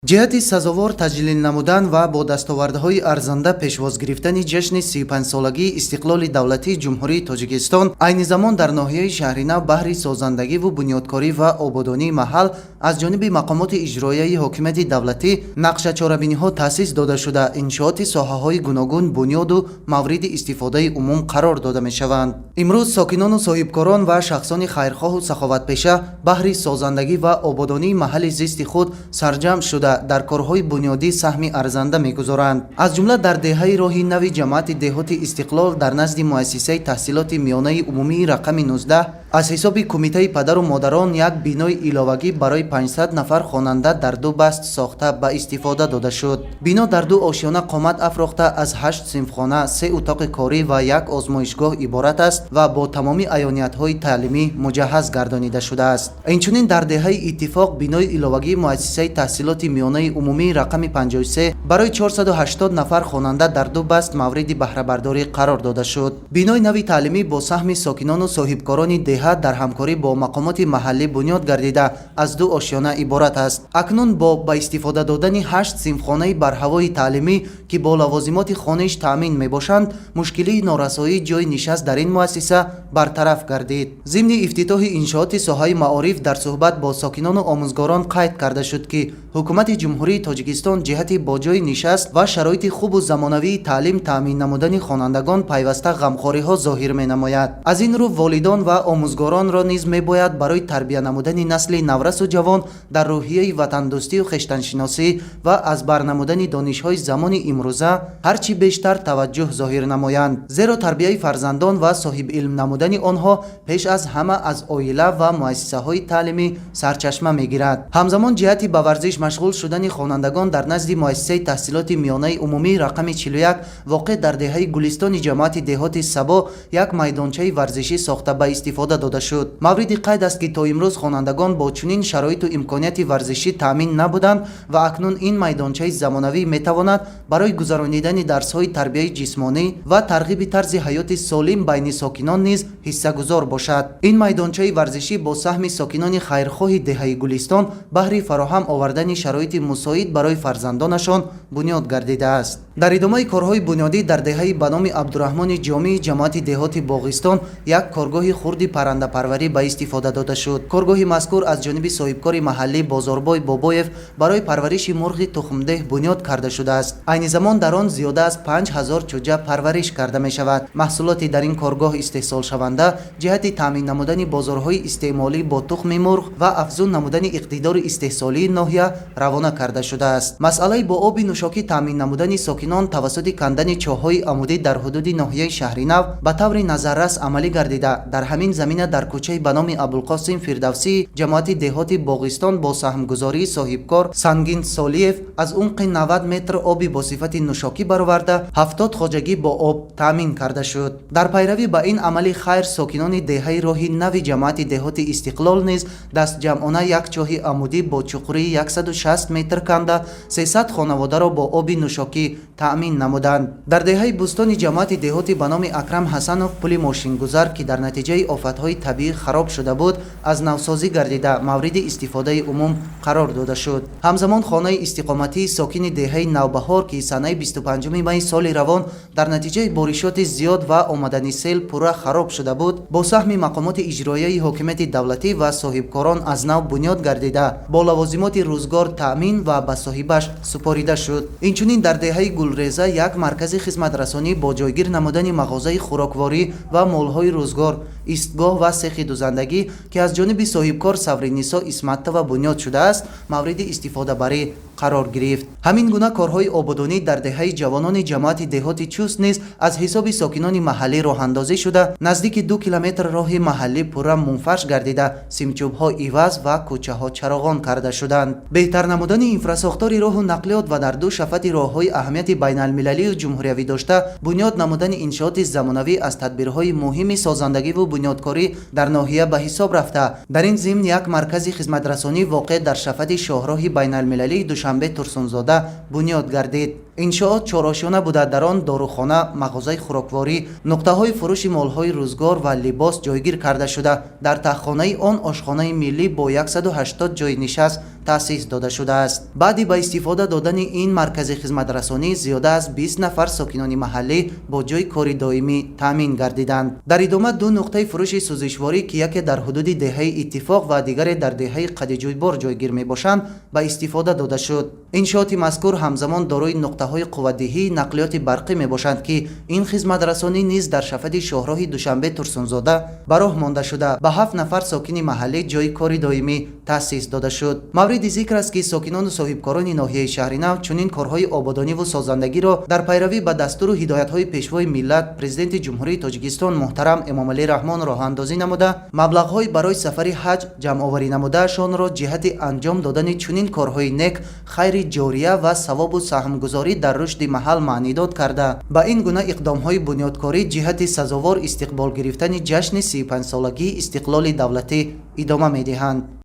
ҷиҳати сазовор таҷлил намудан ва бо дастовардҳои арзанда пешвоз гирифтани ҷашни 35-солагии истиқлоли давлатии ҷумҳурии Тоҷикистон айни замон дар ноҳияи Шаҳринав баҳри созандагиву бунёдкорӣ ва ободонии маҳал аз ҷониби мақомоти иҷроияи ҳокимияти давлатӣ нақшачорабиниҳо таъсис дода шуда иншооти соҳаҳои гуногун бунёду мавриди истифодаи умум қарор дода мешаванд. Имрӯз сокинону соҳибкорон ва шахсони хайрхоҳу саховатпеша баҳри созандагӣ ва ободонии маҳалли зисти худ сарҷамъ шуда дар корҳои бунёдӣ саҳми арзанда мегузоранд. Аз ҷумла дар деҳаи роҳи нави ҷамоати деҳоти Истиқлол дар назди муассисаи таҳсилоти миёнаи умумии рақами 19 аз ҳисоби кумитаи падару модарон як бинои иловагӣ барои 500 нафар хонанда дар ду баст сохта ба истифода дода шуд. Бино дар ду ошиёна қомат афрохта аз 8 синфхона, 3 утоқи корӣ ва як озмоишгоҳ иборат аст ва бо тамоми аёниятҳои таълимӣ муҷаҳҳаз гардонида шудааст. Инчунин дар деҳаи Иттифоқ бинои иловагии муассисаи таҳсилоти миёнаи умумии рақами 53 барои 480 нафар хонанда дар ду баст мавриди баҳрабардорӣ қарор дода шуд. Бинои нави таълимӣ бо саҳми сокинону соҳибкорони деҳа дар ҳамкорӣ бо мақомоти маҳаллӣ бунёд гардида аз ду ошиёна иборат аст. Акнун бо ба истифода додани 8 синфхонаи барҳавои таълимӣ ки бо лавозимоти хониш таъмин мебошанд, мушкилии норасоии ҷои нишаст дар ин муассиса бартараф гардид. Зимни ифтитоҳи иншооти соҳаи маориф дар суҳбат бо сокинону омӯзгорон қайд карда шуд ки ҳукумати ҷумҳурии Тоҷикистон ҷиҳати бо ҷои нишаст ва шароити хубу замонавии таълим таъмин намудани хонандагон пайваста ғамхориҳо зоҳир менамояд. Аз ин рӯ волидон ва омӯзгоронро низ мебояд барои тарбия намудани насли наврасу ҷавон дар рӯҳияи ватандӯстию хештаншиносӣ ва аз бар намудани донишҳои замони имрӯза ҳарчи бештар таваҷҷӯҳ зоҳир намоянд, зеро тарбияи фарзандон ва соҳибилм намудани онҳо пеш аз ҳама аз оила ва муассисаҳои таълимӣ сарчашма мегирад. Ҳамзамон ҷиҳати ба варзиш машғул шудани хонандагон дар назди муассисаи таҳсилоти миёнаи умумии рақами 41 воқеъ дар деҳаи гулистони ҷамоати деҳоти Сабо як майдончаи варзишӣ сохта ба истифода дода шуд. Мавриди қайд аст ки то имрӯз хонандагон бо чунин шароиту имконияти варзишӣ таъмин набуданд ва акнун ин майдончаи замонавӣ метавонад барои гузаронидани дарсҳои тарбияи ҷисмонӣ ва тарғиби тарзи ҳаёти солим байни сокинон низ ҳиссагузор бошад. Ин майдончаи варзишӣ бо саҳми сокинони хайрхоҳи деҳаи Гулистон баҳри фароҳам овардани шароити мусоид барои фарзандонашон бунёд гардидааст. Дар идомаи корҳои бунёдӣ дар деҳаи ба номи Абдурраҳмони Ҷомии ҷамоати деҳоти Боғистон як коргоҳи хурди паррандапарварӣ ба истифода дода шуд. Коргоҳи мазкур аз ҷониби соҳибкори маҳаллӣ Бозорбой Бобоев барои парвариши мурғи тухмдеҳ бунёд карда шудааст. Айни замон дар он зиёда аз 5000 чӯҷа парвариш карда мешавад. Маҳсулоти дар ин коргоҳ истеҳсолшаванда ҷиҳати таъмин намудани бозорҳои истеъмолӣ бо тухми мурғ ва афзун намудани иқтидори истеҳсолии ноҳия равона карда шудааст. Масъалаи бо оби нӯшокӣ таъмин намудани сокинон тавассути кандани чоҳҳои амудӣ дар ҳудуди ноҳияи Шаҳринав ба таври назаррас амалӣ гардида дар ҳамин замина дар кӯчаи ба номи Абулқосим Фирдавсии ҷамоати деҳоти Боғистон бо саҳмгузории соҳибкор Сангин Солиев аз умқи 90 метр оби бо сифати нӯшокӣ бароварда 70 хоҷагӣ бо об таъмин карда шуд. Дар пайравӣ ба ин амали хайр сокинони деҳаи роҳи нави ҷамоати деҳоти Истиқлол низ дастҷамъона як чоҳи амудӣ бо чуқурии 160 метр канда 300 хонаводаро бо оби нӯшокӣ таъмин намуданд. Дар деҳаи Бустони ҷамоати деҳоти ба номи Акрам Ҳасанов пули мошингузар ки дар натиҷаи офатҳои табиӣ хароб шуда буд аз навсозӣ гардида мавриди истифодаи умум қарор дода шуд. Ҳамзамон хонаи истиқоматии сокини деҳаи Навбаҳор ки санаи 25 майи соли равон дар натиҷаи боришоти зиёд ва омадани сел пурра хароб шуда буд бо саҳми мақомоти иҷроияи ҳокимияти давлатӣ ва соҳибкорон аз нав бунёд гардида бо лавозимоти рӯзгор таъмин ва ба соҳибаш супорида шуд. Инчунин дар деҳаи Гулреза як маркази хизматрасонӣ бо ҷойгир намудани мағозаи хӯрокворӣ ва молҳои рӯзгор, истгоҳ ва сехи дузандагӣ ки аз ҷониби соҳибкор Савринисо Исматова бунёд шудааст мавриди истифодабарӣ қарор гирифт. Ҳамин гуна корҳои ободонӣ дар деҳаи ҷавонони ҷамоати деҳоти Чуст низ аз ҳисоби сокинони маҳаллӣ роҳандозӣ шуда наздики 2 километр роҳи маҳаллӣ пурра мунфаш гардида симчӯбҳо иваз ва кӯчаҳо чароғон карда шуданд. беҳтар намудани инфрасохтори роҳу нақлиёт ва дар ду шафати роҳҳои аҳамияти байналмилалию ҷумҳуриявӣ дошта бунёд намудани иншооти замонавӣ аз тадбирҳои муҳими созандагиву бунёдкорӣ дар ноҳия ба ҳисоб рафта. Дар ин зимн як маркази хизматрасонӣ воқеъ дар шафати шоҳроҳи байналмилалии Душанбе Турсунзода бунёд гардид. иншоот чорошона буда, дар он дорухона, мағозаи хӯрокворӣ, нуқтаҳои фурӯши молҳои рӯзгор ва либос ҷойгир карда шуда, дар таҳхонаи он ошхонаи миллӣ бо 180 ҷойи нишаст таъсис дода шудааст. баъди ба истифода додани ин маркази хизматрасонӣ зиёда аз 20 нафар сокинони маҳаллӣ бо ҷойи кори доимӣ таъмин гардиданд. дар идома ду нуқтаи фурӯши сӯзишворӣ ки яке дар ҳудуди деҳаи Иттифоқ ва дигаре дар деҳаи Қадиҷӯйбор ҷойгир мебошанд ба истифода дода шуд. иншооти мазкур ҳамзамон дорои нуқтаҳои қувватдиҳии нақлиёти барқӣ мебошанд ки ин хизматрасонӣ низ дар шафади шоҳроҳи Душанбе Турсунзода ба роҳ монда шуда ба 7 нафар сокини маҳаллӣ ҷойи кори доимӣ таъсис дода шуд. мавриди зикр аст ки сокинону соҳибкорони ноҳияи Шаҳри Нав чунин корҳои ободониву созандагиро дар пайравӣ ба дастуру ҳидоятҳои пешвои миллат Президенти Ҷумҳурии Тоҷикистон муҳтарам Эмомалӣ Раҳмон роҳандозӣ намуда, маблағҳои барои сафари ҳаҷ ҷамъоварӣ намудаашонро ҷиҳати анҷом додани чунин корҳои нек, хайри ҷория ва савобу саҳмгузорӣ дар рушди маҳал маънидод карда, ба ин гуна иқдомҳои бунёдкорӣ ҷиҳати сазовор истиқбол гирифтани ҷашни 35-солагии истиқлоли давлатӣ идома медиҳанд.